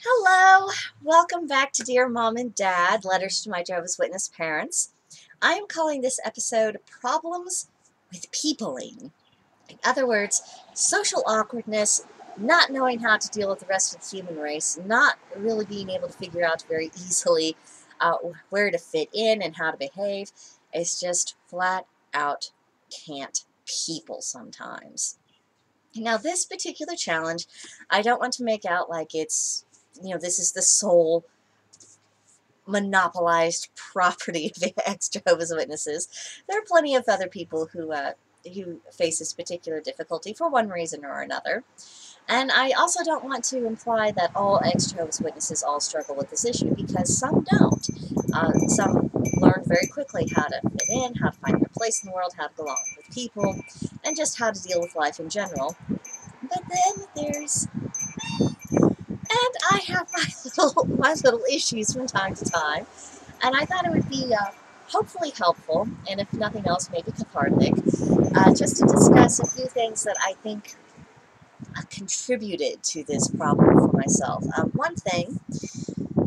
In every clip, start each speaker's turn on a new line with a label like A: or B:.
A: Hello, welcome back to Dear Mom and Dad, Letters to My Jehovah's Witness Parents. I am calling this episode Problems with Peopling. In other words, social awkwardness, not knowing how to deal with the rest of the human race, not really being able to figure out very easily where to fit in and how to behave. It's just flat out can't people sometimes. Now, this particular challenge, I don't want to make out like this is the sole monopolized property of ex-Jehovah's Witnesses. There are plenty of other people who face this particular difficulty for one reason or another. And I also don't want to imply that all ex-Jehovah's Witnesses all struggle with this issue, because some don't. Some learn very quickly how to fit in, how to find their place in the world, how to go along with people, and just how to deal with life in general. But then there's and I have my little issues from time to time, and I thought it would be hopefully helpful, and if nothing else, maybe cathartic, just to discuss a few things that I think contributed to this problem for myself. One thing,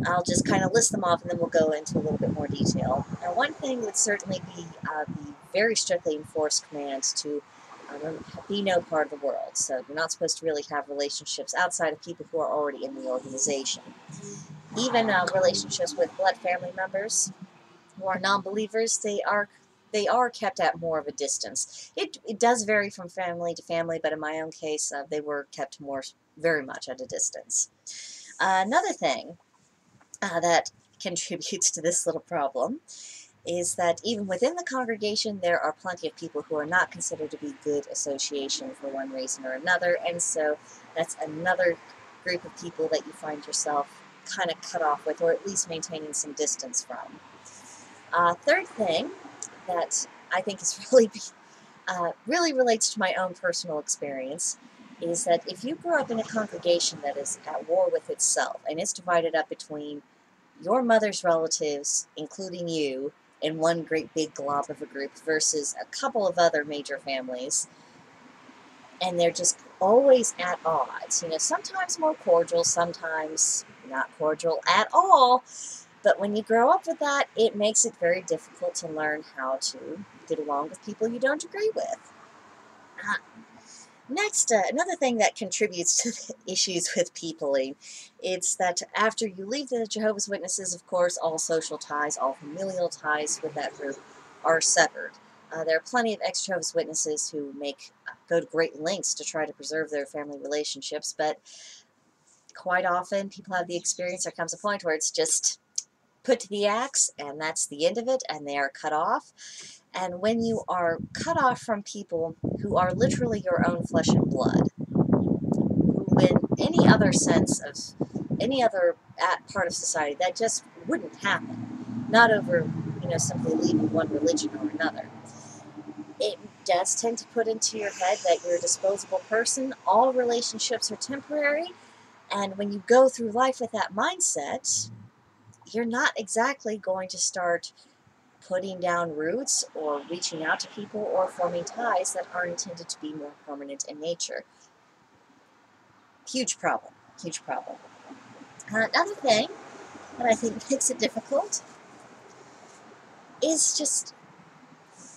A: I'll just kind of list them off, and then we'll go into a little bit more detail. Now, one thing would certainly be the very strictly enforced command to be no part of the world. So you're not supposed to really have relationships outside of people who are already in the organization. Even relationships with blood family members who are non-believers, they are kept at more of a distance. It does vary from family to family, but in my own case, they were kept very much at a distance. Another thing that contributes to this little problem is that even within the congregation, there are plenty of people who are not considered to be good association for one reason or another, and so that's another group of people that you find yourself kind of cut off with, or at least maintaining some distance from. Third thing that I think is really relates to my own personal experience is that if you grew up in a congregation that is at war with itself, and it's divided up between your mother's relatives, including you, in one great big glob of a group versus a couple of other major families, and they're just always at odds. Sometimes more cordial, sometimes not cordial at all, but when you grow up with that, it makes it very difficult to learn how to get along with people you don't agree with. Next, another thing that contributes to the issues with peopling, it's that after you leave the Jehovah's Witnesses, of course, all social ties, all familial ties with that group are severed. There are plenty of ex-Jehovah's Witnesses who go to great lengths to try to preserve their family relationships, but quite often people have the experience, there comes a point where it's just put to the axe, and that's the end of it, and they are cut off. And when you are cut off from people who are literally your own flesh and blood, who in any other sense of any other part of society, that just wouldn't happen, not over, simply leaving one religion or another. It does tend to put into your head that you're a disposable person, all relationships are temporary, and when you go through life with that mindset, you're not exactly going to start putting down roots or reaching out to people or forming ties that are intended to be more permanent in nature. Huge problem. Huge problem. Another thing that I think makes it difficult is just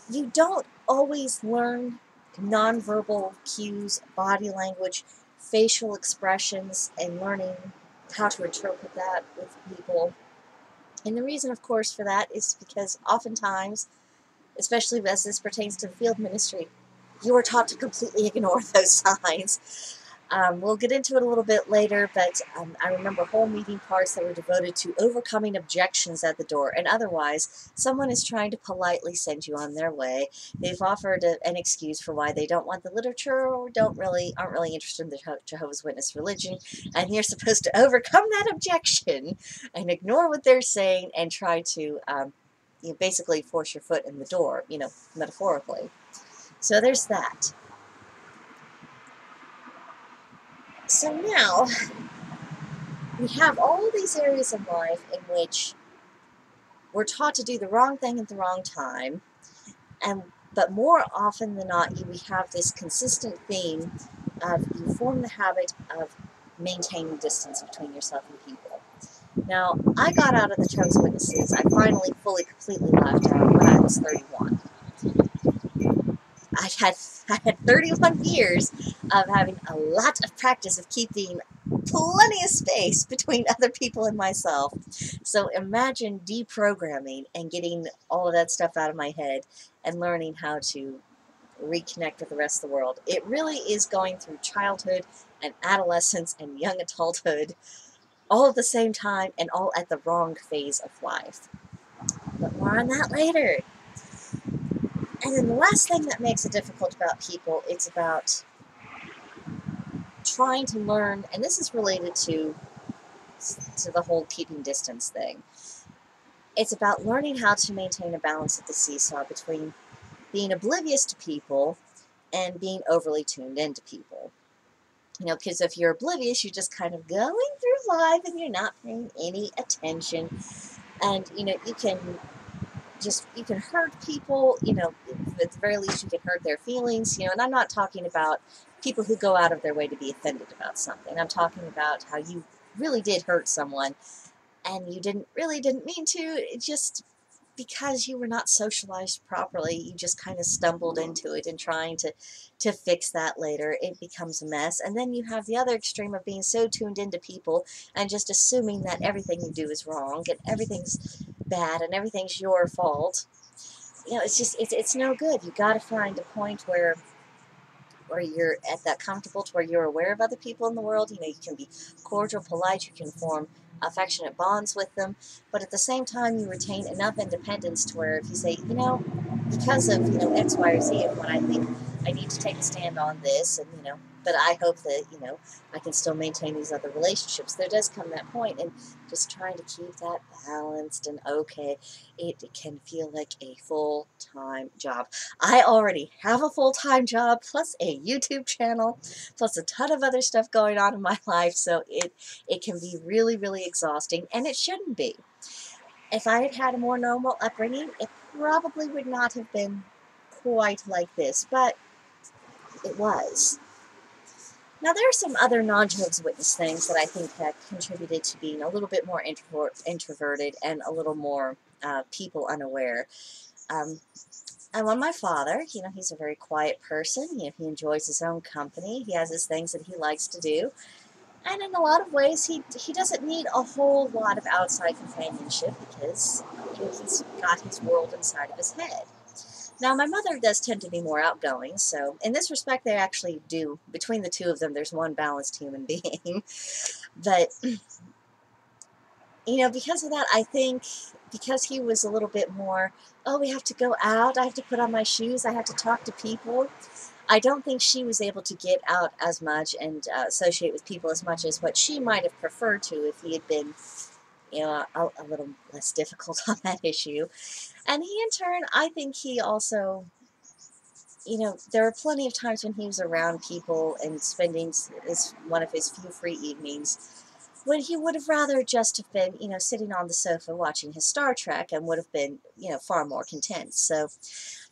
A: you don't always learn nonverbal cues, body language, facial expressions, and learning how to interpret that with people. And the reason, of course, for that is because oftentimes, especially as this pertains to the field ministry, you are taught to completely ignore those signs. We'll get into it a little bit later, but I remember whole meeting parts that were devoted to overcoming objections at the door, and otherwise, someone is trying to politely send you on their way. They've offered an excuse for why they don't want the literature or aren't really interested in the Jehovah's Witness religion, and you're supposed to overcome that objection and ignore what they're saying and try to basically force your foot in the door, metaphorically. So there's that. So now, we have all these areas in life in which we're taught to do the wrong thing at the wrong time, but more often than not, we have this consistent theme of you form the habit of maintaining distance between yourself and people. Now, I got out of the Jehovah's Witnesses. I finally, fully, completely left out when I was 31. I had 31 years of having a lot of practice of keeping plenty of space between other people and myself. So imagine deprogramming and getting all of that stuff out of my head and learning how to reconnect with the rest of the world. It really is going through childhood and adolescence and young adulthood all at the same time and all at the wrong phase of life. But more on that later. And then the last thing that makes it difficult about people, it's about trying to learn, and this is related to the whole keeping distance thing. It's about learning how to maintain a balance at the seesaw between being oblivious to people and being overly tuned into people. You know, because if you're oblivious, you're just kind of going through life and you're not paying any attention. And, you know, you can hurt people, you know, at the very least you can hurt their feelings, you know, and I'm not talking about people who go out of their way to be offended about something. I'm talking about how you really did hurt someone and you didn't mean to, it just because you were not socialized properly, you just kind of stumbled into it, and trying to fix that later, it becomes a mess. And then you have the other extreme of being so tuned into people and just assuming that everything you do is wrong and everything's bad and everything's your fault. You know, it's just, it's no good. You got to find a point where you're at that comfortable to where you're aware of other people in the world. You know, you can be cordial, polite, you can form affectionate bonds with them, but at the same time you retain enough independence to where if you say, you know, because of, you know, X, Y, or Z, and when I think I need to take a stand on this, and, you know, but I hope that, you know, I can still maintain these other relationships. There does come that point, and just trying to keep that balanced and okay, it can feel like a full-time job. I already have a full-time job, plus a YouTube channel, plus a ton of other stuff going on in my life, so it can be really, really exhausting, and it shouldn't be. If I had had a more normal upbringing, it probably would not have been quite like this, but it was. Now, there are some other non-Jehovah's Witness things that I think have contributed to being a little bit more introverted and a little more people unaware. I love my father. You know, he's a very quiet person. You know, he enjoys his own company. He has his things that he likes to do. And in a lot of ways, he doesn't need a whole lot of outside companionship because, you know, he's got his world inside of his head. Now, my mother does tend to be more outgoing, so in this respect, they actually do. Between the two of them, there's one balanced human being. But, you know, because of that, I think because he was a little bit more, oh, we have to go out, I have to put on my shoes, I have to talk to people, I don't think she was able to get out as much and associate with people as much as what she might have preferred to if he had been, you know, a little less difficult on that issue. And he, in turn, I think he also, you know, there were plenty of times when he was around people and spending one of his few free evenings when he would have rather just have been, you know, sitting on the sofa watching his Star Trek and would have been, you know, far more content. So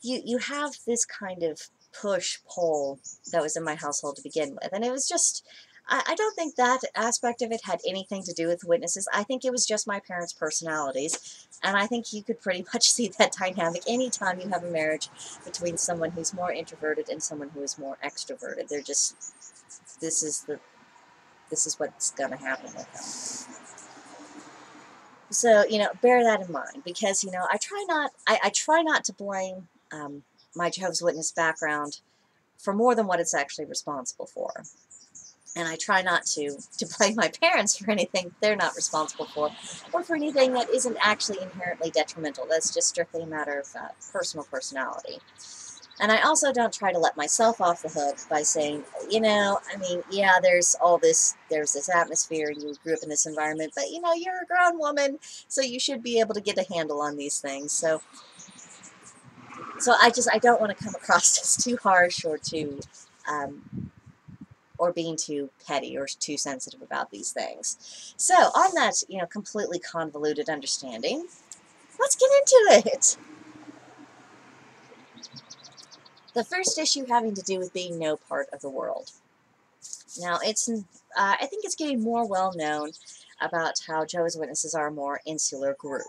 A: you have this kind of push-pull that was in my household to begin with. And it was just, I don't think that aspect of it had anything to do with witnesses. I think it was just my parents' personalities. And I think you could pretty much see that dynamic anytime you have a marriage between someone who's more introverted and someone who is more extroverted. They're just, this is what's going to happen with them. So, you know, bear that in mind because, you know, I try not to blame my Jehovah's Witness background for more than what it's actually responsible for. And I try not to blame my parents for anything they're not responsible for, or for anything that isn't actually inherently detrimental. That's just strictly a matter of personal personality. And I also don't try to let myself off the hook by saying, you know, I mean, yeah, there's this atmosphere, and you grew up in this environment, but, you know, you're a grown woman, so you should be able to get a handle on these things. So I don't want to come across as too harsh or or being too petty or too sensitive about these things. So on that, you know, completely convoluted understanding, let's get into it. The first issue having to do with being no part of the world. Now, I think it's getting more well known about how Jehovah's Witnesses are a more insular group.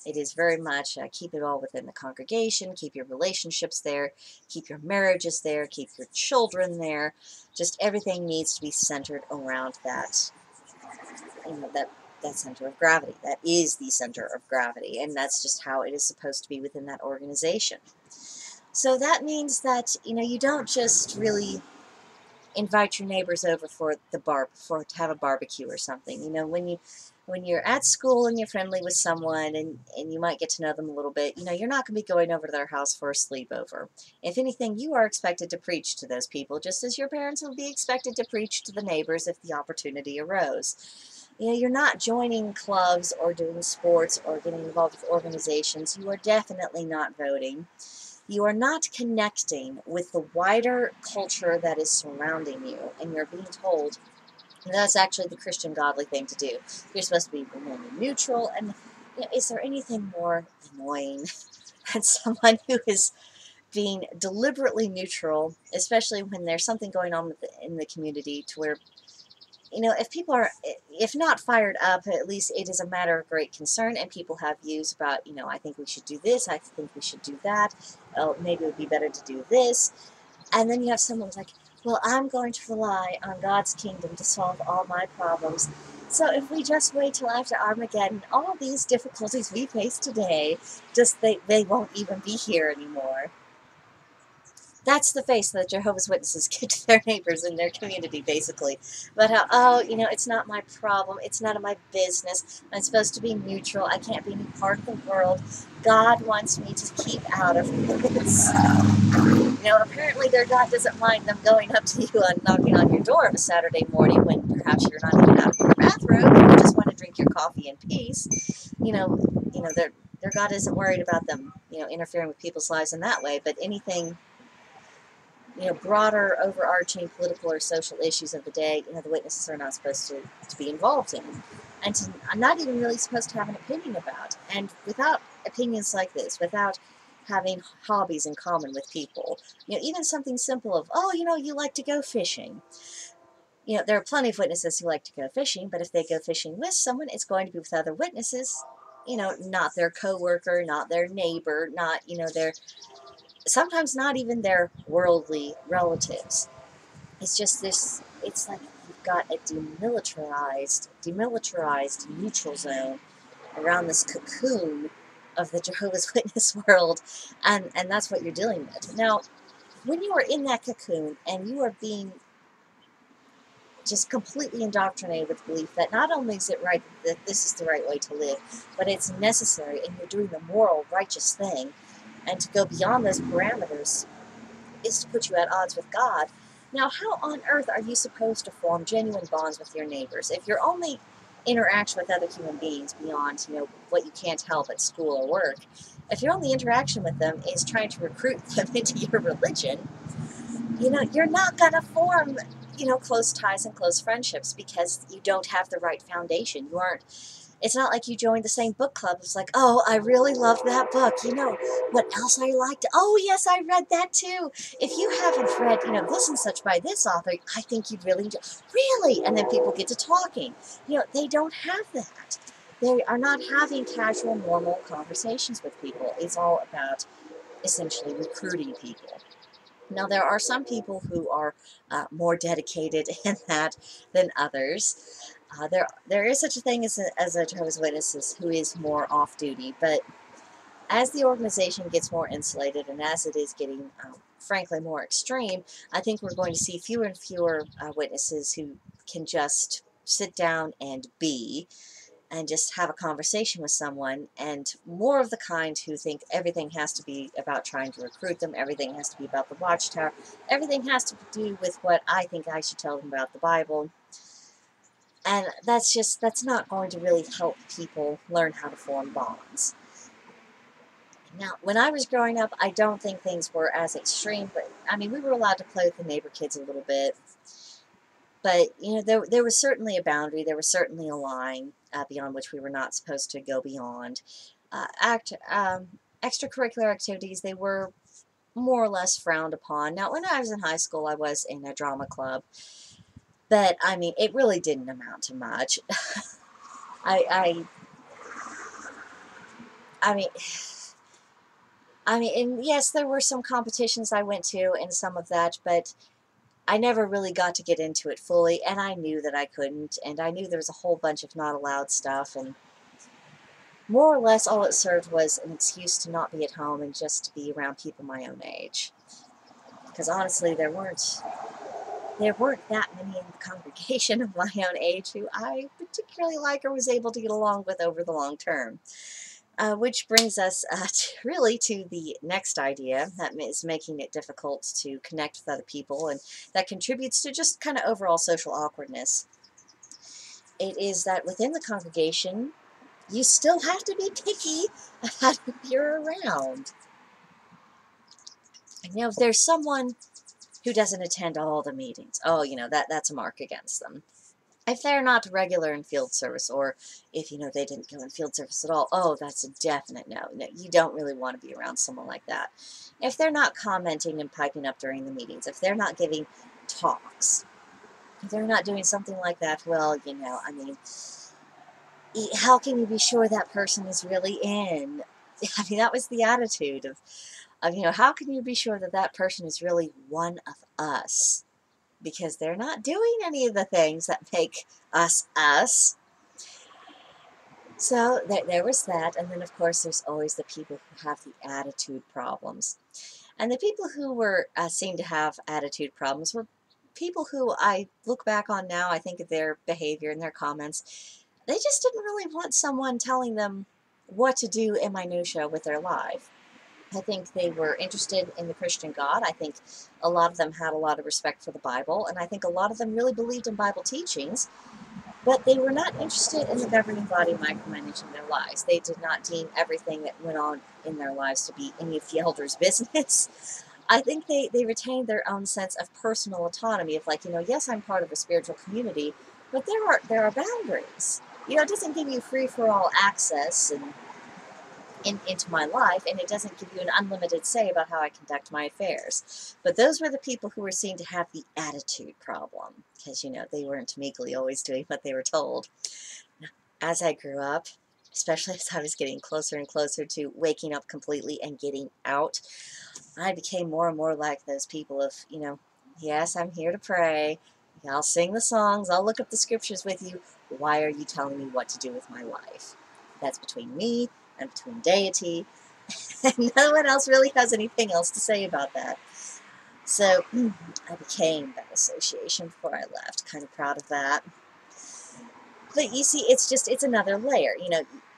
A: It is very much keep it all within the congregation, keep your relationships there, keep your marriages there, keep your children there. Just everything needs to be centered around that, that center of gravity. That is the center of gravity, and that's just how it is supposed to be within that organization. So that means that, you don't just really invite your neighbors over for to have a barbecue or something. When you're at school and you're friendly with someone and you might get to know them a little bit, you're not going to be going over to their house for a sleepover. If anything, you are expected to preach to those people, just as your parents would be expected to preach to the neighbors if the opportunity arose. You're not joining clubs or doing sports or getting involved with organizations. You are definitely not voting. You are not connecting with the wider culture that is surrounding you, and you're being told that's actually the Christian godly thing to do. You're supposed to be remaining neutral, and is there anything more annoying than someone who is being deliberately neutral, especially when there's something going on in the community to where, if people are, if not fired up, at least it is a matter of great concern, and people have views about, I think we should do this, I think we should do that, maybe it would be better to do this. And then you have someone who's like, well, I'm going to rely on God's kingdom to solve all my problems. So if we just wait till after Armageddon, all these difficulties we face today, they won't even be here anymore. That's the face that Jehovah's Witnesses give to their neighbors in their community, basically. But how, it's not my problem. It's none of my business. I'm supposed to be neutral. I can't be any part of the world. God wants me to keep out of this. Apparently their God doesn't mind them going up to you and knocking on your door of a Saturday morning when perhaps you're not even out of your bathrobe and you just want to drink your coffee in peace. Their God isn't worried about them, interfering with people's lives in that way. But anything, broader, overarching political or social issues of the day, the witnesses are not supposed to be involved in. And I'm not even really supposed to have an opinion about. And without opinions like this, without having hobbies in common with people, even something simple of, you like to go fishing. There are plenty of witnesses who like to go fishing, but if they go fishing with someone, it's going to be with other witnesses, not their coworker, not their neighbor, not, sometimes not even their worldly relatives. It's just this, it's like you've got a demilitarized neutral zone around this cocoon of the Jehovah's Witness world, and that's what you're dealing with. Now, when you are in that cocoon and you are being just completely indoctrinated with the belief that not only is it right that this is the right way to live, but it's necessary and you're doing the moral, righteous thing, and to go beyond those parameters is to put you at odds with God. Now, how on earth are you supposed to form genuine bonds with your neighbors if your only interaction with other human beings beyond, what you can't help at school or work, if your only interaction with them is trying to recruit them into your religion, you're not going to form, close ties and close friendships because you don't have the right foundation. It's not like you joined the same book club. It's like, oh, I really love that book. What else I liked? Oh, yes, I read that too. If you haven't read, this and such by this author, I think you'd really enjoy. Really? And then people get to talking. They don't have that. They are not having casual, normal conversations with people. It's all about essentially recruiting people. Now, there are some people who are more dedicated in that than others. There is such a thing as a Jehovah's Witnesses who is more off-duty, but as the organization gets more insulated and as it is getting, frankly, more extreme, I think we're going to see fewer and fewer witnesses who can just sit down and just have a conversation with someone, and more of the kind who think everything has to be about trying to recruit them, everything has to be about the watchtower, everything has to do with what I think I should tell them about the Bible. And that's not going to really help people learn how to form bonds. Now, when I was growing up, I don't think things were as extreme, but we were allowed to play with the neighbor kids a little bit. But, there was certainly a boundary, there was certainly a line beyond which we were not supposed to go beyond. Extracurricular activities, they were more or less frowned upon. Now, when I was in high school, I was in a drama club. But, I mean, it really didn't amount to much. I, I, I mean, and yes, there were some competitions I went to and some of that, but I never really got to get into it fully, and I knew that I couldn't, and I knew there was a whole bunch of not allowed stuff, and more or less all it served was an excuse to not be at home and just to be around people my own age. Because honestly, there weren't that many in the congregation of my own age who I particularly like or was able to get along with over the long term. Which brings us really to the next idea that is making it difficult to connect with other people, and that contributes to just kind of overall social awkwardness. It is that within the congregation, you still have to be picky about who you're around. If there's someone who doesn't attend all the meetings, oh, that's a mark against them. If they're not regular in field service, or if, they didn't go in field service at all, oh, that's a definite no. No, you don't really want to be around someone like that. If they're not commenting and piping up during the meetings, if they're not giving talks, if they're not doing something like that, well, how can you be sure that person is really in? That was the attitude of how can you be sure that that person is really one of us? Because they're not doing any of the things that make us us. So there was that, and then of course there's always the people who have the attitude problems. And the people who were seen to have attitude problems were people who I look back on now. I think of their behavior and their comments. They just didn't really want someone telling them what to do in minutia with their life. I think they were interested in the Christian God. I think a lot of them had a lot of respect for the Bible, and I think a lot of them really believed in Bible teachings, but they were not interested in the governing body micromanaging their lives. They did not deem everything that went on in their lives to be any of the elders' business. I think they retained their own sense of personal autonomy of yes, I'm part of a spiritual community, but there are boundaries. It doesn't give you free-for-all access into my life, and it doesn't give you an unlimited say about how I conduct my affairs. But those were the people who were seen to have the attitude problem, because, they weren't meekly always doing what they were told. As I grew up, especially as I was getting closer and closer to waking up completely and getting out, I became more and more like those people of, yes, I'm here to pray. I'll sing the songs. I'll look up the scriptures with you. Why are you telling me what to do with my life? That's between me and between deity. And no one else really has anything else to say about that. So I became that association before I left. Kind of proud of that. But you see, it's another layer.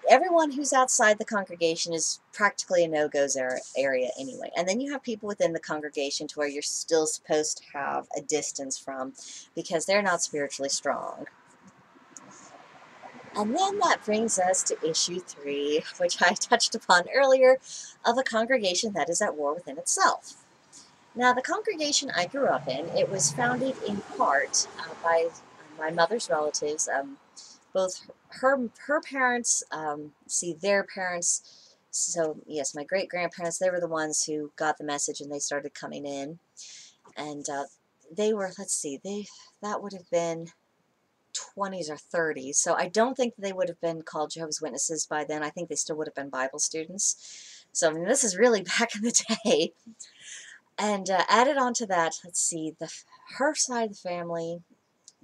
A: Everyone who's outside the congregation is practically a no-goes area anyway. And then you have people within the congregation to where you're still supposed to have a distance from because they're not spiritually strong. And then that brings us to issue 3, which I touched upon earlier, of a congregation that is at war within itself. Now, the congregation I grew up in, it was founded in part by my mother's relatives, both her parents, their parents. So, yes, my great-grandparents, they were the ones who got the message and they started coming in. And they were, that would have been 20s or 30s. So I don't think they would have been called Jehovah's Witnesses by then. I think they still would have been Bible students. So, this is really back in the day. And added on to that, her side of the family,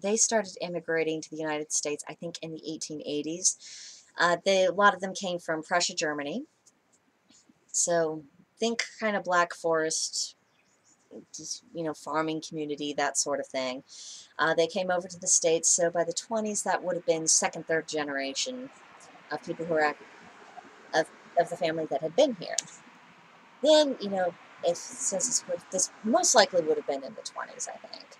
A: they started immigrating to the United States, I think, in the 1880s. A lot of them came from Prussia, Germany. So think kind of Black Forest, just, farming community, that sort of thing. They came over to the States, so by the 20s, that would have been second, third generation of people who were of the family that had been here. Then, since this most likely would have been in the 20s, I think.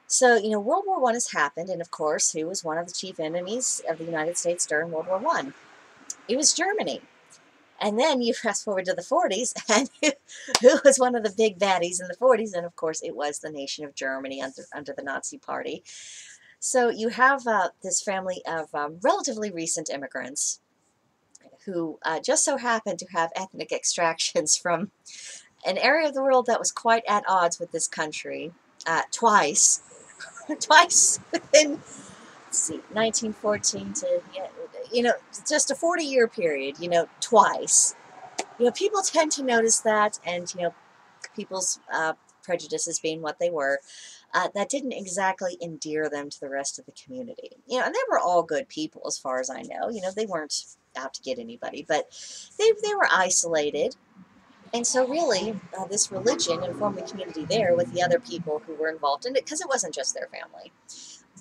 A: So, World War I has happened, and of course, who was one of the chief enemies of the United States during World War I? It was Germany. And then you fast forward to the 40s, and who was one of the big baddies in the 40s? And of course, it was the nation of Germany under the Nazi Party. So you have this family of relatively recent immigrants who just so happened to have ethnic extractions from an area of the world that was quite at odds with this country twice. twice within, let's see, 1914 to, just a 40-year period, twice. People tend to notice that, and, people's prejudices being what they were, that didn't exactly endear them to the rest of the community. And they were all good people as far as I know. They weren't out to get anybody, but they were isolated. And so really, this religion informed the community there with the other people who were involved in it, because it wasn't just their family.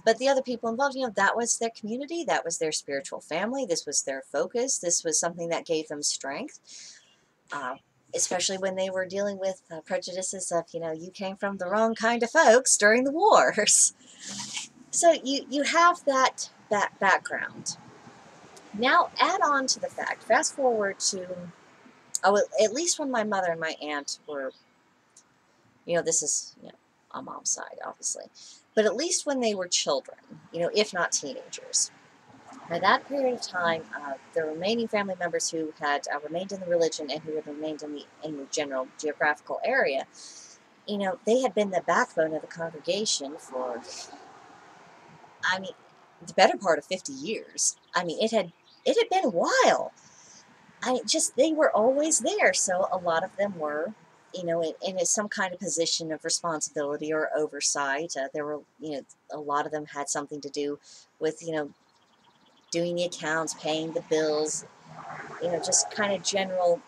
A: But the other people involved, that was their community, that was their spiritual family, this was their focus, this was something that gave them strength. Especially when they were dealing with prejudices of, you came from the wrong kind of folks during the wars. So you have that background. Now add on to the fact, fast forward to, at least when my mother and my aunt were, this is, on mom's side, obviously, but at least when they were children, if not teenagers. By that period of time, the remaining family members who had remained in the religion and who had remained in the general geographical area, they had been the backbone of the congregation for, the better part of 50 years. It had been a while. They were always there, so a lot of them were, in some kind of position of responsibility or oversight. There were, a lot of them had something to do with, doing the accounts, paying the bills, just kind of general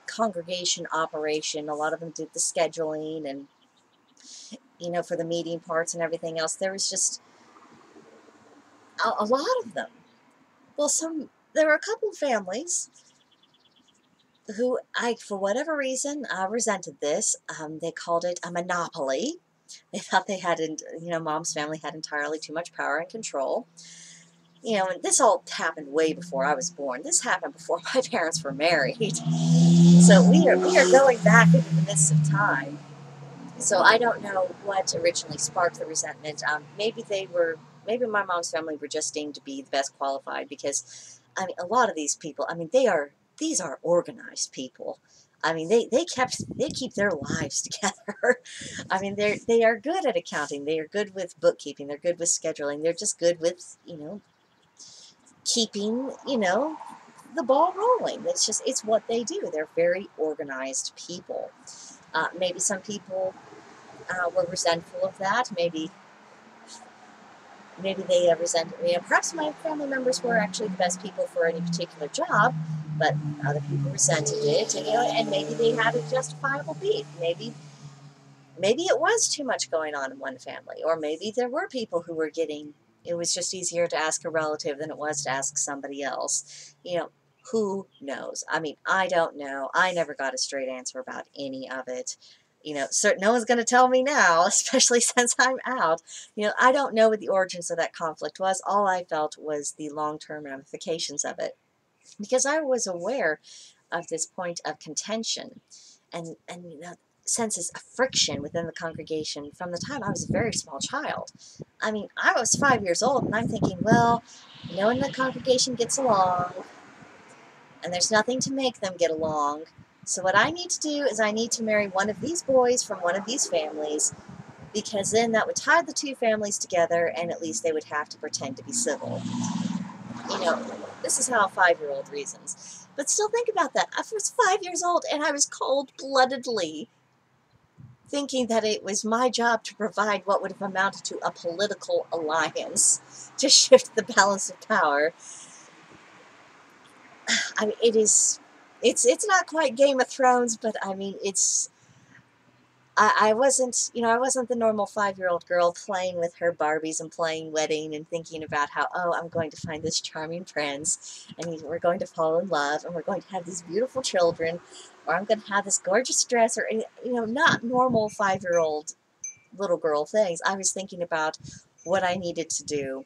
A: congregation operation. A lot of them did the scheduling and, for the meeting parts and everything else. There was just a lot of them. Well, there were a couple of families who, for whatever reason, resented this. They called it a monopoly. They thought they had, mom's family had entirely too much power and control. And this all happened way before I was born. This happened before my parents were married. So we are going back into the midst of time. So I don't know what originally sparked the resentment. Maybe my mom's family were just deemed to be the best qualified, because, a lot of these people, these are organized people. They keep their lives together. They are good at accounting. They are good with bookkeeping. They're good with scheduling. They're just good with, keeping, the ball rolling. It's what they do. They're very organized people. Maybe some people were resentful of that. Maybe they resented me. Perhaps my family members were actually the best people for any particular job, but other people resented it, and maybe they had a justifiable beef. Maybe it was too much going on in one family, or maybe there were people who were getting, it was just easier to ask a relative than it was to ask somebody else. Who knows? I don't know. I never got a straight answer about any of it. No one's going to tell me now, especially since I'm out. I don't know what the origins of that conflict was. All I felt was the long-term ramifications of it, because I was aware of this point of contention and senses of friction within the congregation from the time I was a very small child. I was 5 years old, and I'm thinking, well, no one in the congregation gets along, and there's nothing to make them get along. So what I need to do is I need to marry one of these boys from one of these families, because then that would tie the two families together, and at least they would have to pretend to be civil. This is how a 5-year-old reasons. But still, think about that. I was 5 years old, and I was cold-bloodedly thinking that it was my job to provide what would have amounted to a political alliance to shift the balance of power. It's not quite Game of Thrones, but I wasn't the normal 5-year-old girl playing with her Barbies and playing wedding and thinking about how, I'm going to find this charming prince, and we're going to fall in love, and we're going to have these beautiful children, or I'm going to have this gorgeous dress, or, not normal 5-year-old little girl things. I was thinking about what I needed to do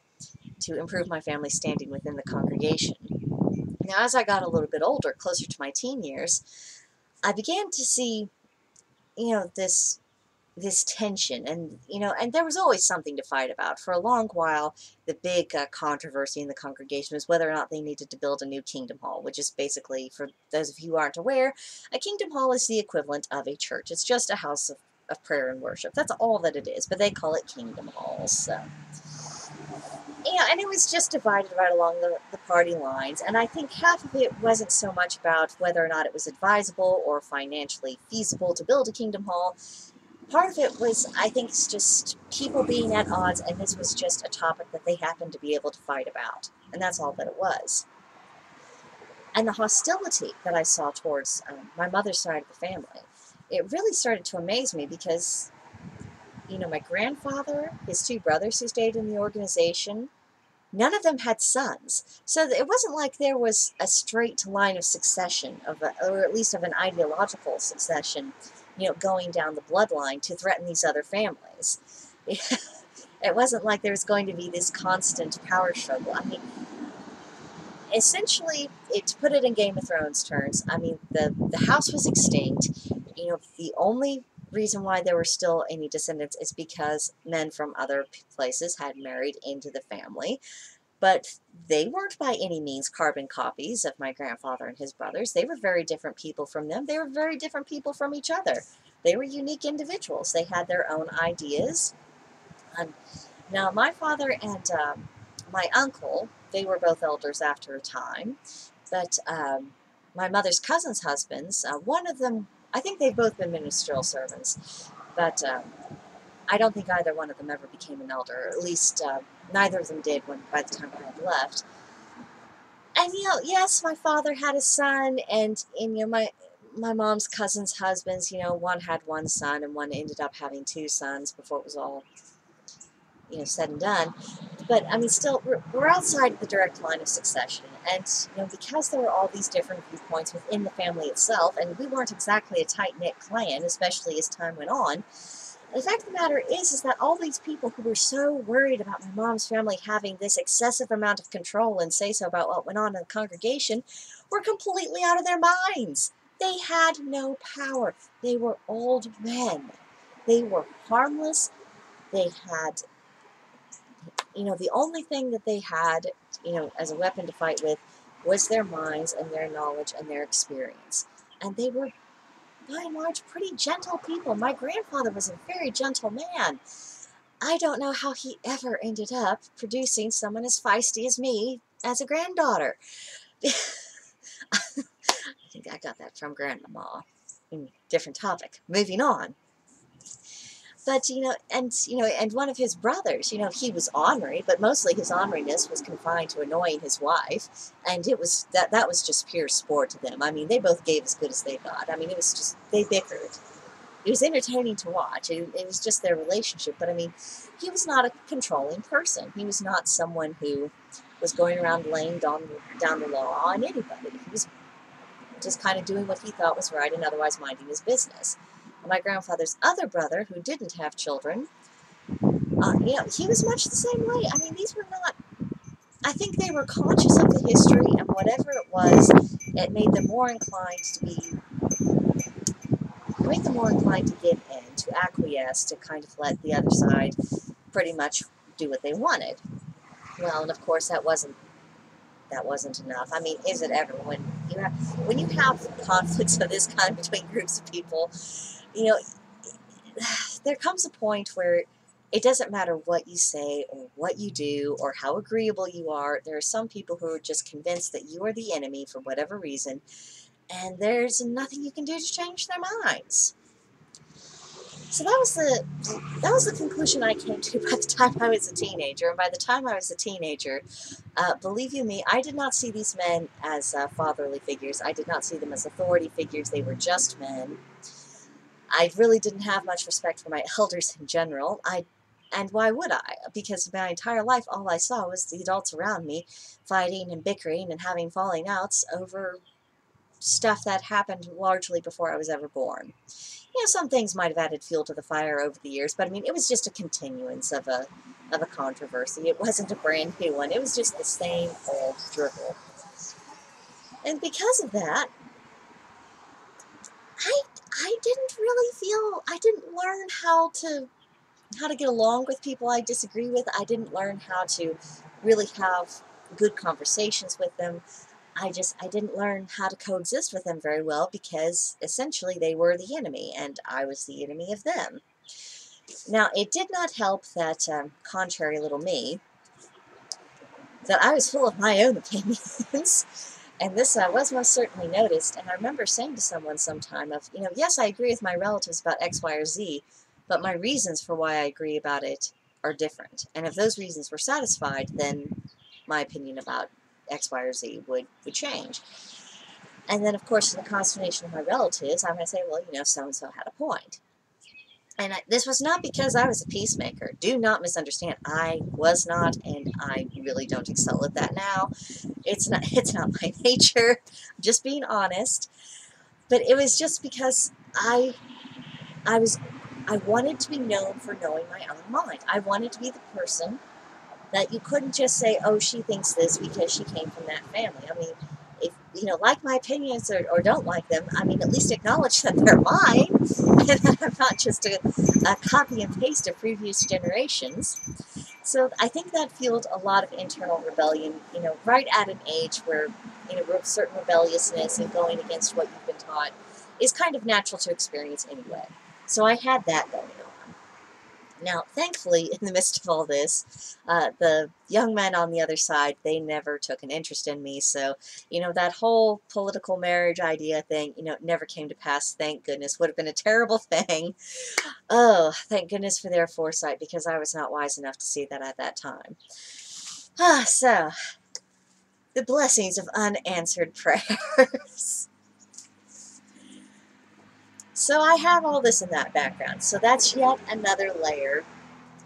A: to improve my family's standing within the congregation. Now, as I got a little bit older, closer to my teen years, I began to see, this tension, and there was always something to fight about. For a long while, the big controversy in the congregation was whether or not they needed to build a new kingdom hall, which is basically, for those of you who aren't aware, a kingdom hall is the equivalent of a church. It's just a house of of prayer and worship. That's all that it is, but they call it kingdom halls. So. Yeah, and it was just divided right along the party lines, and I think half of it wasn't so much about whether or not it was advisable or financially feasible to build a kingdom hall. Part of it was, I think, it's just people being at odds, and this was just a topic that they happened to be able to fight about, and that's all that it was. And the hostility that I saw towards my mother's side of the family, it really started to amaze me because, my grandfather, his two brothers who stayed in the organization, none of them had sons. So it wasn't like there was a straight line of succession, or at least of an ideological succession, going down the bloodline to threaten these other families. It wasn't like there was going to be this constant power struggle. I mean, essentially, to put it in Game of Thrones terms, I mean, the house was extinct. The only reason why there were still any descendants is because men from other places had married into the family. But they weren't by any means carbon copies of my grandfather and his brothers. They were very different people from them. They were very different people from each other. They were unique individuals. They had their own ideas. Now, my father and my uncle, they were both elders after a time. But my mother's cousin's husbands, one of them, I think they've both been ministerial servants. But I don't think either one of them ever became an elder, or at least neither of them did by the time I had left. And, yes, my father had a son, and my mom's cousin's husbands, one had one son, and one ended up having two sons before it was all, said and done. But, I mean, still, we're outside the direct line of succession, and, because there were all these different viewpoints within the family itself, and we weren't exactly a tight-knit clan, especially as time went on. The fact of the matter is that all these people who were so worried about my mom's family having this excessive amount of control and say-so about what went on in the congregation were completely out of their minds. They had no power. They were old men. They were harmless. They had, the only thing that they had, as a weapon to fight with was their minds and their knowledge and their experience. And they were, by and large, pretty gentle people. My grandfather was a very gentle man. I don't know how he ever ended up producing someone as feisty as me as a granddaughter. I think I got that from Grandmama. Different topic. Moving on. But, and one of his brothers, he was ornery, but mostly his orneriness was confined to annoying his wife, and it was, that was just pure sport to them. I mean, they both gave as good as they got. I mean, it was just, they bickered. It was entertaining to watch. It was just their relationship, but I mean, he was not a controlling person. He was not someone who was going around laying down the law on anybody. He was just kind of doing what he thought was right and otherwise minding his business. My grandfather's other brother, who didn't have children, he was much the same way. I mean, these were not, I think they were conscious of the history, and whatever it was, it made them more inclined to give in, to acquiesce, to kind of let the other side pretty much do what they wanted. Well, and of course that wasn't enough. I mean, is it ever? When you have conflicts of this kind between groups of people, there comes a point where it doesn't matter what you say or what you do or how agreeable you are. There are some people who are just convinced that you are the enemy for whatever reason, and there's nothing you can do to change their minds. So that was the conclusion I came to by the time I was a teenager. And by the time I was a teenager, believe you me, I did not see these men as fatherly figures. I did not see them as authority figures. They were just men. I really didn't have much respect for my elders in general. And why would I? Because my entire life, all I saw was the adults around me fighting and bickering and having falling outs over stuff that happened largely before I was ever born. Some things might have added fuel to the fire over the years, but I mean, it was just a continuance of a controversy. It wasn't a brand new one. It was just the same old dribble. And because of that, I didn't learn how to get along with people I disagree with. I didn't learn how to really have good conversations with them. I didn't learn how to coexist with them very well because essentially they were the enemy and I was the enemy of them. Now, it did not help that, contrary little me, that I was full of my own opinions. And this was most certainly noticed. And I remember saying to someone sometime of, yes, I agree with my relatives about X, Y, or Z, but my reasons for why I agree about it are different. And if those reasons were satisfied, then my opinion about X, Y, or Z would change. And then, of course, in the consternation of my relatives, I'm going to say, well, so-and-so had a point. And this was not because I was a peacemaker. Do not misunderstand. I was not, and I really don't excel at that now. It's not my nature. I'm just being honest. But it was just because I wanted to be known for knowing my own mind. I wanted to be the person that you couldn't just say, oh, she thinks this because she came from that family. I mean, if like my opinions or don't like them, I mean, at least acknowledge that they're mine and that I'm not just a copy and paste of previous generations. So I think that fueled a lot of internal rebellion, right at an age where, certain rebelliousness and going against what you've been taught is kind of natural to experience anyway. So I had that going on. Now, thankfully, in the midst of all this, the young men on the other side, they never took an interest in me. So, that whole political marriage idea thing, never came to pass. Thank goodness. Would have been a terrible thing. Oh, thank goodness for their foresight, because I was not wise enough to see that at that time. So, the blessings of unanswered prayers. So I have all this in that background. So that's yet another layer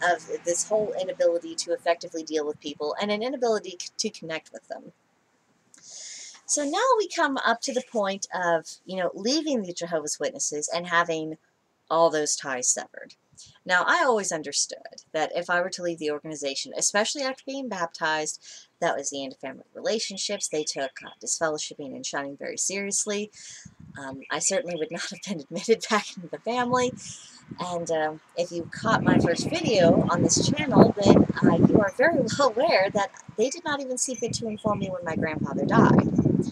A: of this whole inability to effectively deal with people and an inability to connect with them. So now we come up to the point of, leaving the Jehovah's Witnesses and having all those ties severed. Now, I always understood that if I were to leave the organization, especially after being baptized, that was the end of family relationships. They took disfellowshipping and shunning very seriously. I certainly would not have been admitted back into the family. And if you caught my first video on this channel, then you are very well aware that they did not even see fit to inform me when my grandfather died.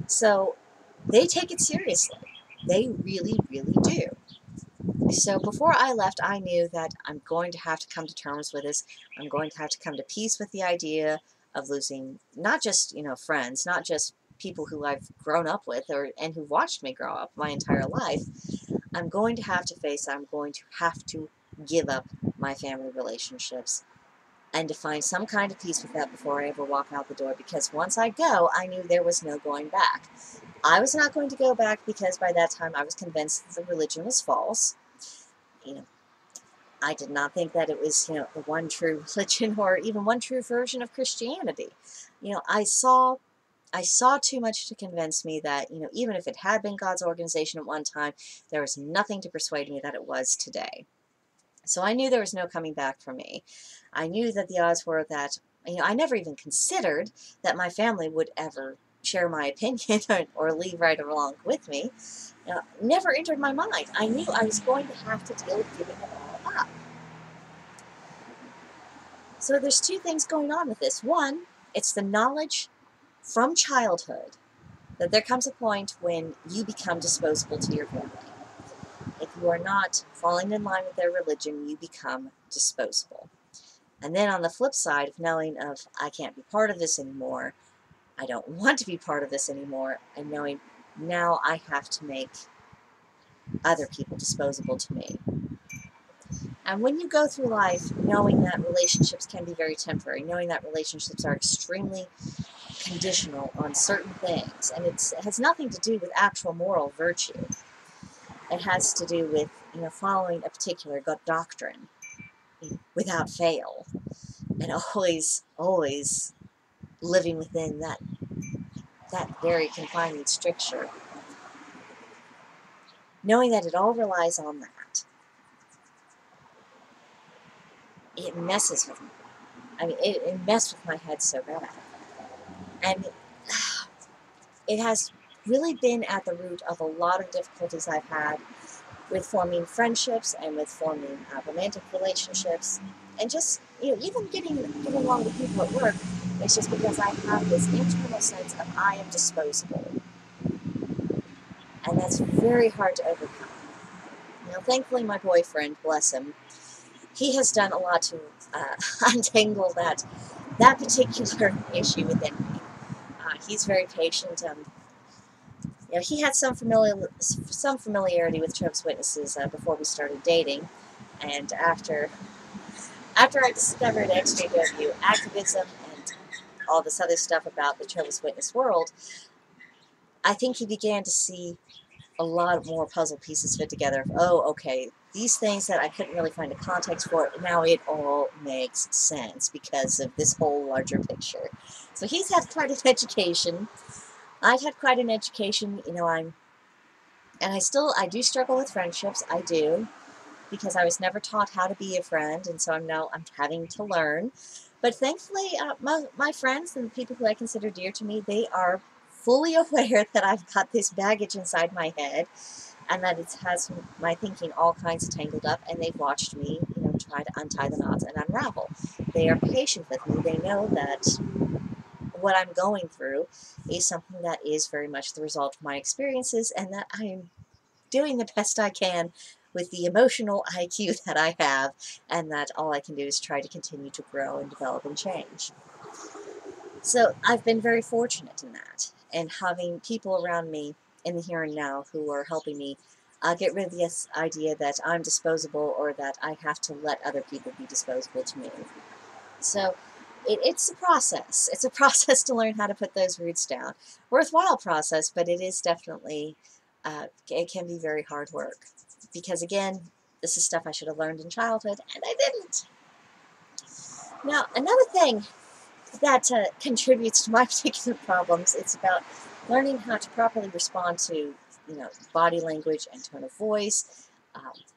A: So they take it seriously. They really, really do. So before I left, I knew that I'm going to have to come to terms with this. I'm going to have to come to peace with the idea of losing not just, friends, not just people who I've grown up with and who watched me grow up my entire life. I'm going to have to give up my family relationships and to find some kind of peace with that before I ever walk out the door, because once I go, I knew there was no going back. I was not going to go back because by that time I was convinced that the religion was false. I did not think that it was, the one true religion or even one true version of Christianity. I saw too much to convince me that, even if it had been God's organization at one time, there was nothing to persuade me that it was today. So I knew there was no coming back for me. I knew that the odds were that, I never even considered that my family would ever share my opinion or leave right along with me. Never entered my mind. I knew I was going to have to deal with giving it all up. So there's two things going on with this. One, it's the knowledge from childhood that there comes a point when you become disposable to your family. If you are not falling in line with their religion, you become disposable. And then on the flip side of knowing of, I can't be part of this anymore, I don't want to be part of this anymore, and knowing now I have to make other people disposable to me. And when you go through life knowing that relationships can be very temporary, knowing that relationships are extremely conditional on certain things, and it has nothing to do with actual moral virtue. It has to do with, following a particular doctrine without fail, and always living within that very confining stricture. Knowing that it all relies on that, it messes with me. I mean, it messed with my head so bad. And it has really been at the root of a lot of difficulties I've had with forming friendships and with forming romantic relationships, and just, even getting along with people at work It's just because I have this internal sense of I am disposable. And that's very hard to overcome. Now, thankfully, my boyfriend, bless him, he has done a lot to untangle that particular issue within me. He's very patient. He had some familiarity with Jehovah's Witnesses before we started dating, and after I discovered ExJW activism and all this other stuff about the Jehovah's Witness world, I think he began to see a lot more puzzle pieces fit together. Oh, okay, these things that I couldn't really find a context for, now it all makes sense because of this whole larger picture. So he's had quite an education. I've had quite an education, I do struggle with friendships. I do, because I was never taught how to be a friend, and so I'm having to learn. But thankfully, my friends and the people who I consider dear to me, they are fully aware that I've got this baggage inside my head, and that it has my thinking all kinds of tangled up, and they've watched me, try to untie the knots and unravel. They are patient with me. They know that what I'm going through is something that is very much the result of my experiences, and that I am doing the best I can with the emotional IQ that I have, and that all I can do is try to continue to grow and develop and change. So I've been very fortunate in that, and having people around me in the here and now who are helping me get rid of this idea that I'm disposable, or that I have to let other people be disposable to me. So it's a process. It's a process to learn how to put those roots down. Worthwhile process, but it is definitely, it can be very hard work. Because again, this is stuff I should have learned in childhood, and I didn't. Now, another thing that contributes to my particular problems, it's about learning how to properly respond to, body language and tone of voice,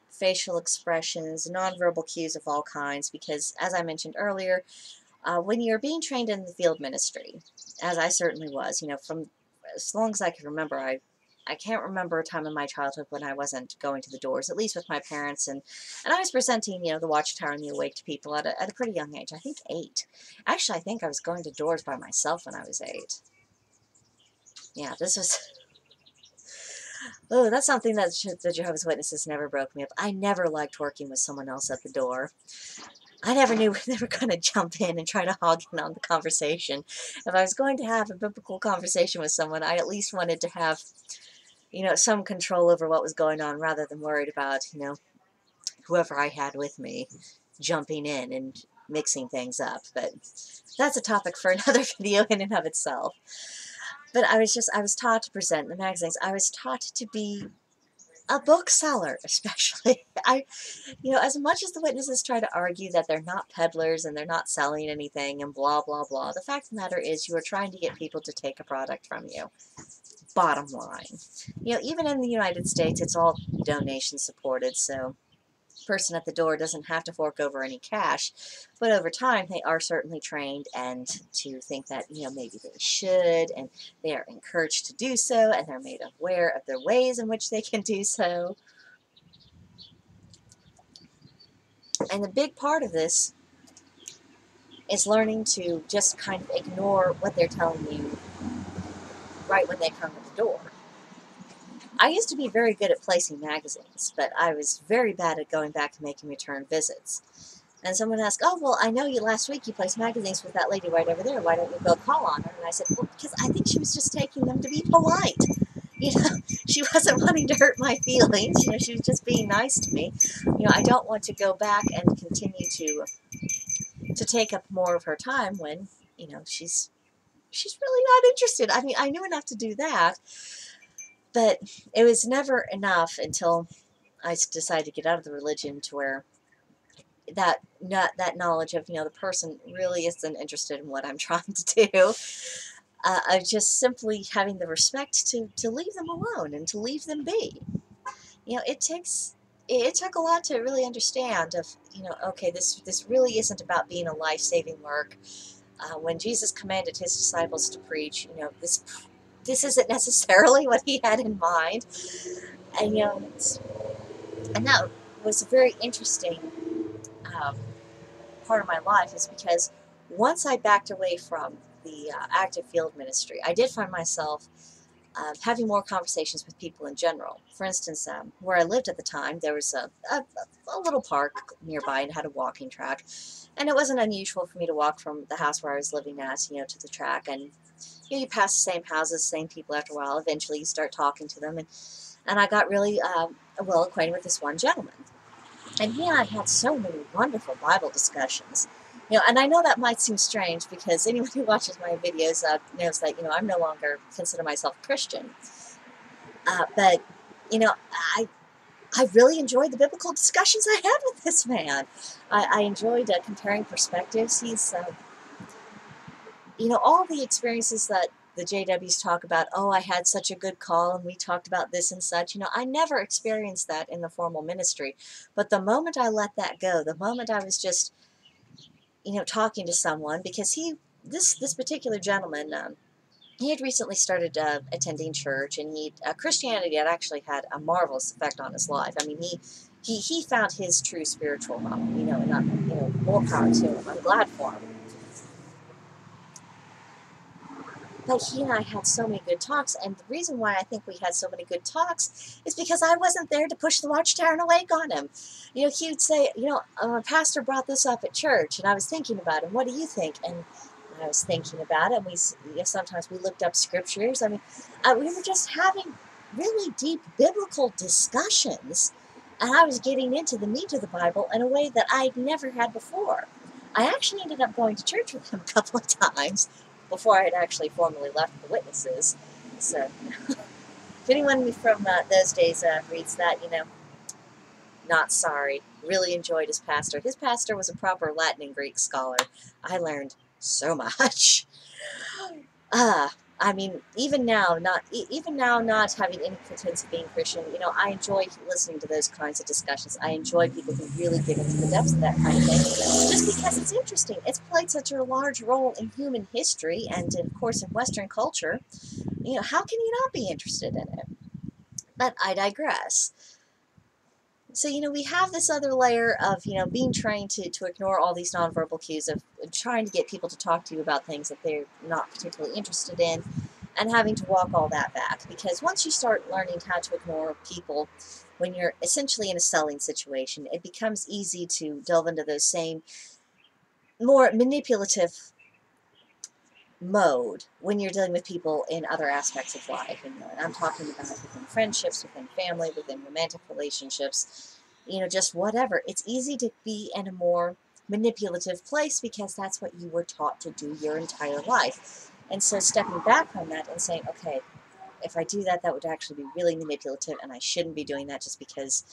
A: facial expressions, nonverbal cues of all kinds, because as I mentioned earlier, when you're being trained in the field ministry, as I certainly was, from as long as I can remember, I can't remember a time in my childhood when I wasn't going to the doors, at least with my parents, and I was presenting, the Watchtower and the Awake to people at a pretty young age. I think 8. Actually, I think I was going to doors by myself when I was 8. Yeah, this was... Oh, that's something that the Jehovah's Witnesses never broke me up. I never liked working with someone else at the door. I never knew they were going to jump in and try to hog in on the conversation. If I was going to have a biblical conversation with someone, I at least wanted to have, some control over what was going on, rather than worried about, whoever I had with me jumping in and mixing things up. But that's a topic for another video in and of itself. But I was taught to present in the magazines. I was taught to be a bookseller, especially. As much as the witnesses try to argue that they're not peddlers and they're not selling anything and blah, blah, blah, the fact of the matter is you are trying to get people to take a product from you. Bottom line. Even in the United States, it's all donation supported, so the person at the door doesn't have to fork over any cash, but over time they are certainly trained and to think that, maybe they should, and they are encouraged to do so, and they're made aware of the ways in which they can do so. And the big part of this is learning to just kind of ignore what they're telling you right when they come to the door. I used to be very good at placing magazines, but I was very bad at going back and making return visits. And someone asked, oh, well, I know last week you placed magazines with that lady right over there. Why don't you go call on her? And I said, well, because I think she was just taking them to be polite. She wasn't wanting to hurt my feelings. She was just being nice to me. I don't want to go back and continue to take up more of her time when, she's really not interested. I mean, I knew enough to do that, but it was never enough until I decided to get out of the religion, to where that knowledge of, the person really isn't interested in what I'm trying to do. Of just simply having the respect to leave them alone and to leave them be. It took a lot to really understand of, okay, this really isn't about being a life-saving work. When Jesus commanded his disciples to preach, this isn't necessarily what he had in mind. And, and that was a very interesting part of my life, is because once I backed away from the active field ministry, I did find myself having more conversations with people in general. For instance, where I lived at the time, there was a little park nearby and had a walking track. And it wasn't unusual for me to walk from the house where I was living at, to the track. And you pass the same houses, same people after a while. Eventually you start talking to them. And I got really well acquainted with this one gentleman. And he and I had so many wonderful Bible discussions. And I know that might seem strange because anyone who watches my videos knows that, I'm no longer consider myself Christian. But, I really enjoyed the biblical discussions I had with this man. I enjoyed comparing perspectives. He's, all the experiences that the JWs talk about, oh, I had such a good call and we talked about this and such. I never experienced that in the formal ministry. But the moment I let that go, the moment I was just, talking to someone, because this particular gentleman, he had recently started attending church, and Christianity had actually had a marvelous effect on his life. I mean, he found his true spiritual home, and more power to him. I'm glad for him. But he and I had so many good talks, and the reason why I think we had so many good talks is because I wasn't there to push the watchtower and awake on him. He would say, a pastor brought this up at church, and I was thinking about it. What do you think? And I was thinking about it, and sometimes we looked up scriptures. I mean, we were just having really deep biblical discussions, and I was getting into the meat of the Bible in a way that I'd never had before. I actually ended up going to church with him a couple of times before I had actually formally left the witnesses. So, if anyone from those days reads that, not sorry. Really enjoyed his pastor. His pastor was a proper Latin and Greek scholar. I learned so much. I mean, even now, not having any pretense of being Christian, I enjoy listening to those kinds of discussions. I enjoy people who really get into the depths of that kind of thing, just because it's interesting. It's played such a large role in human history and, of course, in Western culture. How can you not be interested in it? But I digress. So, we have this other layer of, being trained to ignore all these nonverbal cues of trying to get people to talk to you about things that they're not particularly interested in, and having to walk all that back. Because once you start learning how to ignore people when you're essentially in a selling situation, it becomes easy to delve into those same more manipulative mode when you're dealing with people in other aspects of life. And I'm talking about within friendships, within family, within romantic relationships, just whatever. It's easy to be in a more manipulative place because that's what you were taught to do your entire life. And so stepping back from that and saying, okay, if I do that, that would actually be really manipulative, and I shouldn't be doing that just because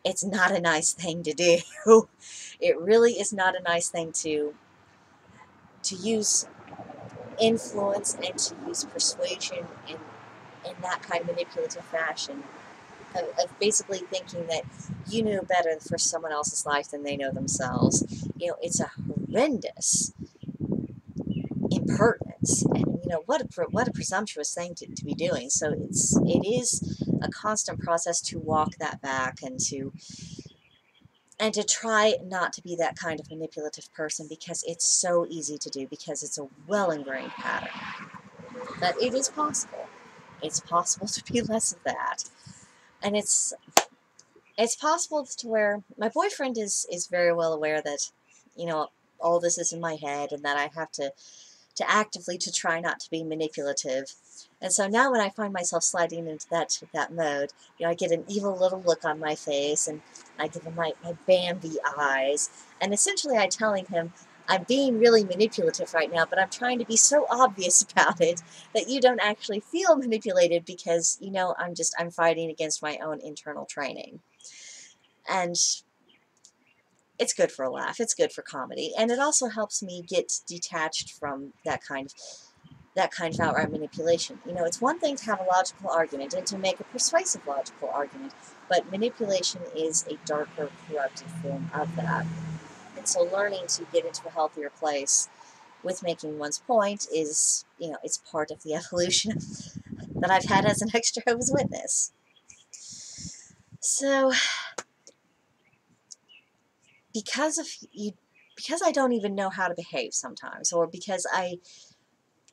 A: it's not a nice thing to do. It really is not a nice thing to use influence and to use persuasion in that kind of manipulative fashion of basically thinking that you know better for someone else's life than they know themselves. It's a horrendous impertinence, and what a presumptuous thing to be doing. So it is a constant process to walk that back and to try not to be that kind of manipulative person, because it's so easy to do, because it's a well-ingrained pattern. But it is possible. It's possible to be less of that. And it's possible to where my boyfriend is very well aware that, all this is in my head, and that I have to actively to try not to be manipulative. And so now when I find myself sliding into that mode, I get an evil little look on my face, and I give him my Bambi eyes, and essentially I'm telling him, I'm being really manipulative right now, but I'm trying to be so obvious about it that you don't actually feel manipulated, because, I'm fighting against my own internal training. And it's good for a laugh. It's good for comedy. And it also helps me get detached from that kind of outright manipulation. It's one thing to have a logical argument and to make a persuasive logical argument, but manipulation is a darker, corrupted form of that. And so learning to get into a healthier place with making one's point is, it's part of the evolution that I've had as an ExJW's witness. So, because of you because I don't even know how to behave sometimes, or because I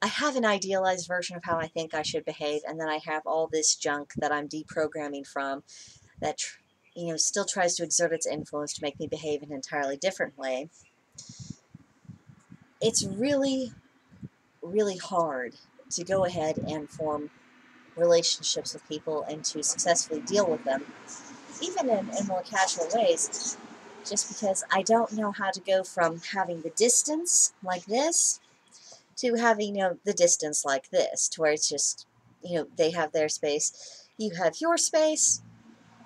A: have an idealized version of how I think I should behave, and then I have all this junk that I'm deprogramming from that, still tries to exert its influence to make me behave in an entirely different way. It's really, really hard to go ahead and form relationships with people and to successfully deal with them, even in more casual ways, just because I don't know how to go from having the distance like this to having, the distance like this, to where it's just, they have their space, you have your space,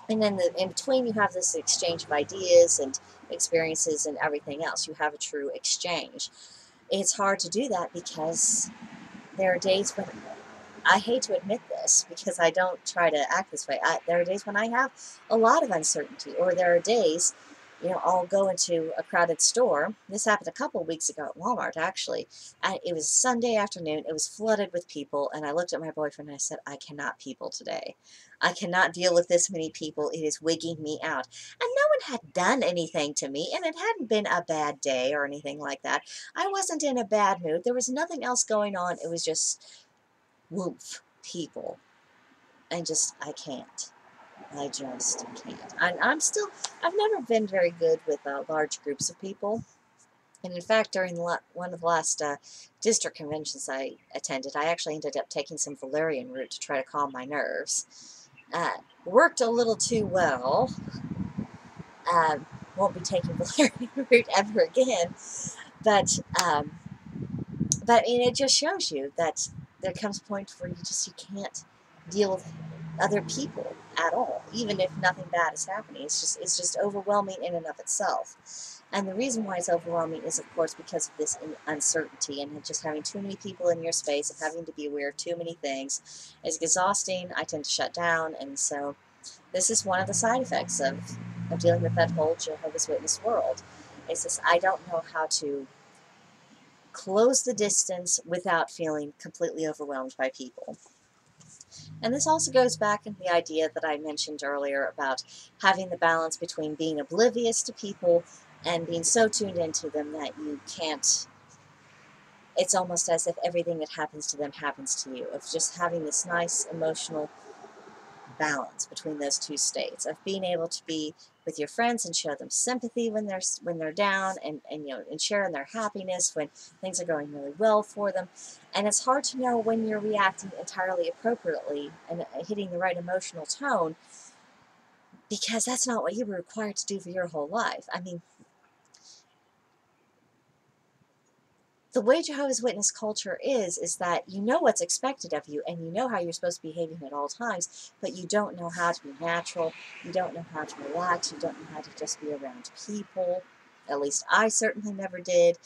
A: and then in between you have this exchange of ideas and experiences and everything else. You have a true exchange. It's hard to do that because there are days when, I hate to admit this because I don't try to act this way, there are days when I have a lot of uncertainty, or there are days, I'll go into a crowded store. This happened a couple of weeks ago at Walmart, actually. And it was Sunday afternoon. It was flooded with people. And I looked at my boyfriend and I said, I cannot people today. I cannot deal with this many people. It is wigging me out. And no one had done anything to me. And it hadn't been a bad day or anything like that. I wasn't in a bad mood. There was nothing else going on. It was just woof, people. And just, I can't. I just can't. I've never been very good with large groups of people. And in fact, during one of the last district conventions I attended, I actually ended up taking some valerian root to try to calm my nerves. Worked a little too well. Won't be taking valerian root ever again. But I mean, it just shows you that there comes a point where you can't deal with other people at all, even if nothing bad is happening. It's just overwhelming in and of itself. And the reason why it's overwhelming is, of course, because of this uncertainty and just having too many people in your space, of having to be aware of too many things. It's exhausting. I tend to shut down, and so this is one of the side effects of dealing with that whole Jehovah's Witness world. It's this, I don't know how to close the distance without feeling completely overwhelmed by people. And this also goes back into the idea that I mentioned earlier about having the balance between being oblivious to people and being so tuned into them that you can't, it's almost as if everything that happens to them happens to you, of just having this nice emotional balance between those two states, of being able to be with your friends and show them sympathy when they're down, and share in their happiness when things are going really well for them. And it's hard to know when you're reacting entirely appropriately and hitting the right emotional tone, because that's not what you were required to do for your whole life. I mean, the way Jehovah's Witness culture is that you know what's expected of you, and you know how you're supposed to be behaving at all times, but you don't know how to be natural, you don't know how to relax, you don't know how to just be around people. At least I certainly never did.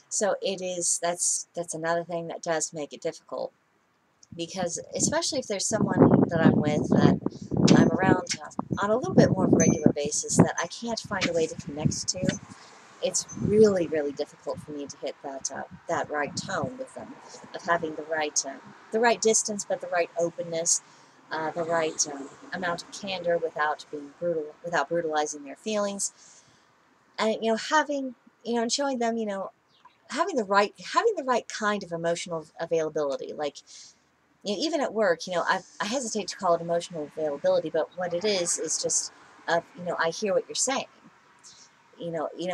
A: So that's another thing that does make it difficult, because especially if there's someone that I'm with, that I'm around on a little bit more of a regular basis, that I can't find a way to connect to, it's really, really difficult for me to hit that right tone with them, of having the right distance, but the right openness, the right amount of candor without being brutal, without brutalizing their feelings, and having and showing them having the right kind of emotional availability. Like, even at work, I hesitate to call it emotional availability, but what it is just I hear what you're saying.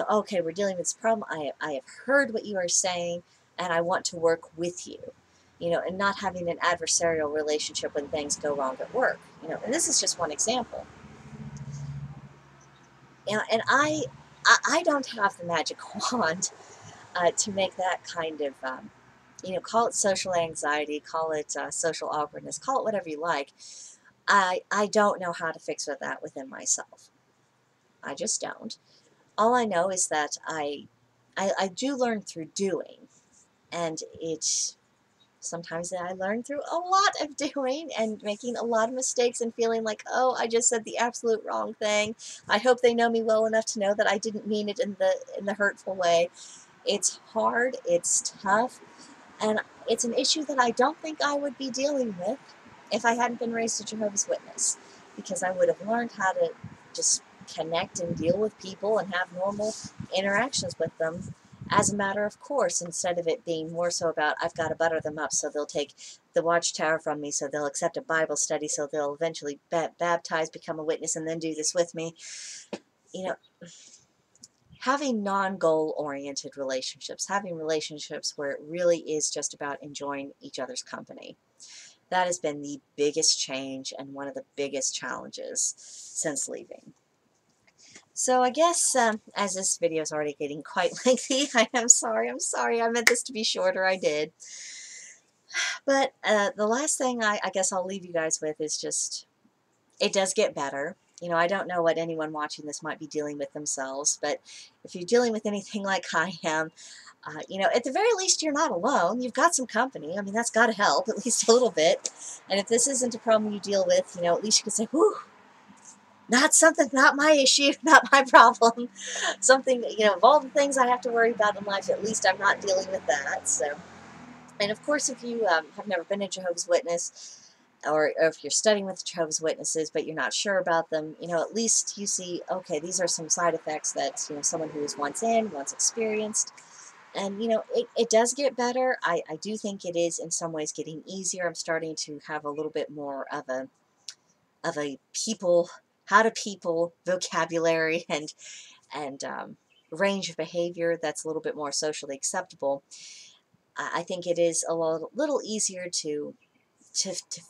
A: Okay, we're dealing with this problem. I have heard what you are saying, and I want to work with you, and not having an adversarial relationship when things go wrong at work, and this is just one example. And I don't have the magic wand to make that kind of, call it social anxiety, call it social awkwardness, call it whatever you like. I don't know how to fix that within myself. I just don't. All I know is that I do learn through doing, and sometimes I learn through a lot of doing and making a lot of mistakes and feeling like, oh, I just said the absolute wrong thing. I hope they know me well enough to know that I didn't mean it in the hurtful way. It's hard, it's tough, and it's an issue that I don't think I would be dealing with if I hadn't been raised a Jehovah's Witness, because I would have learned how to just connect and deal with people and have normal interactions with them as a matter of course, instead of it being more so about I've got to butter them up so they'll take the watchtower from me, so they'll accept a Bible study, so they'll eventually baptize, become a witness, and then do this with me. You know, having non-goal oriented relationships, having relationships where it really is just about enjoying each other's company. That has been the biggest change and one of the biggest challenges since leaving. So I guess as this video is already getting quite lengthy, I'm sorry, I meant this to be shorter, I did. But the last thing I guess I'll leave you guys with is just, it does get better. You know, I don't know what anyone watching this might be dealing with themselves, but if you're dealing with anything like I am, you know, at the very least, you're not alone. You've got some company. I mean, that's got to help, at least a little bit. And if this isn't a problem you deal with, you know, at least you can say, whew, not my issue, not my problem. Something, you know, of all the things I have to worry about in life, at least I'm not dealing with that. So, and of course, if you have never been a Jehovah's Witness, or if you're studying with Jehovah's Witnesses, but you're not sure about them, you know, at least you see, okay, these are some side effects that, you know, someone who was once experienced. And, you know, it does get better. I do think it is in some ways getting easier. I'm starting to have a little bit more of a people, how to people vocabulary and range of behavior that's a little bit more socially acceptable. I think it is a little easier to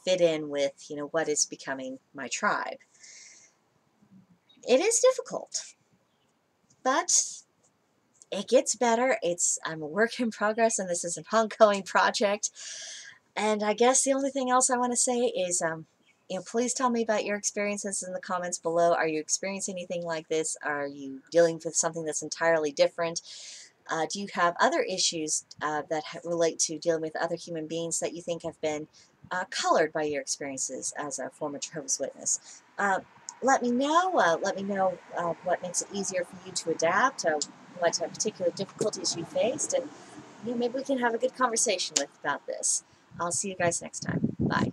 A: fit in with, you know, what is becoming my tribe. It is difficult, but it gets better. I'm a work in progress, and this is an ongoing project. And I guess the only thing else I want to say is, you know, please tell me about your experiences in the comments below. Are you experiencing anything like this? Are you dealing with something that's entirely different? Do you have other issues that relate to dealing with other human beings that you think have been colored by your experiences as a former Jehovah's Witness? Let me know. Let me know what makes it easier for you to adapt, what particular difficulties you faced, and you know, maybe we can have a good conversation about this. I'll see you guys next time. Bye.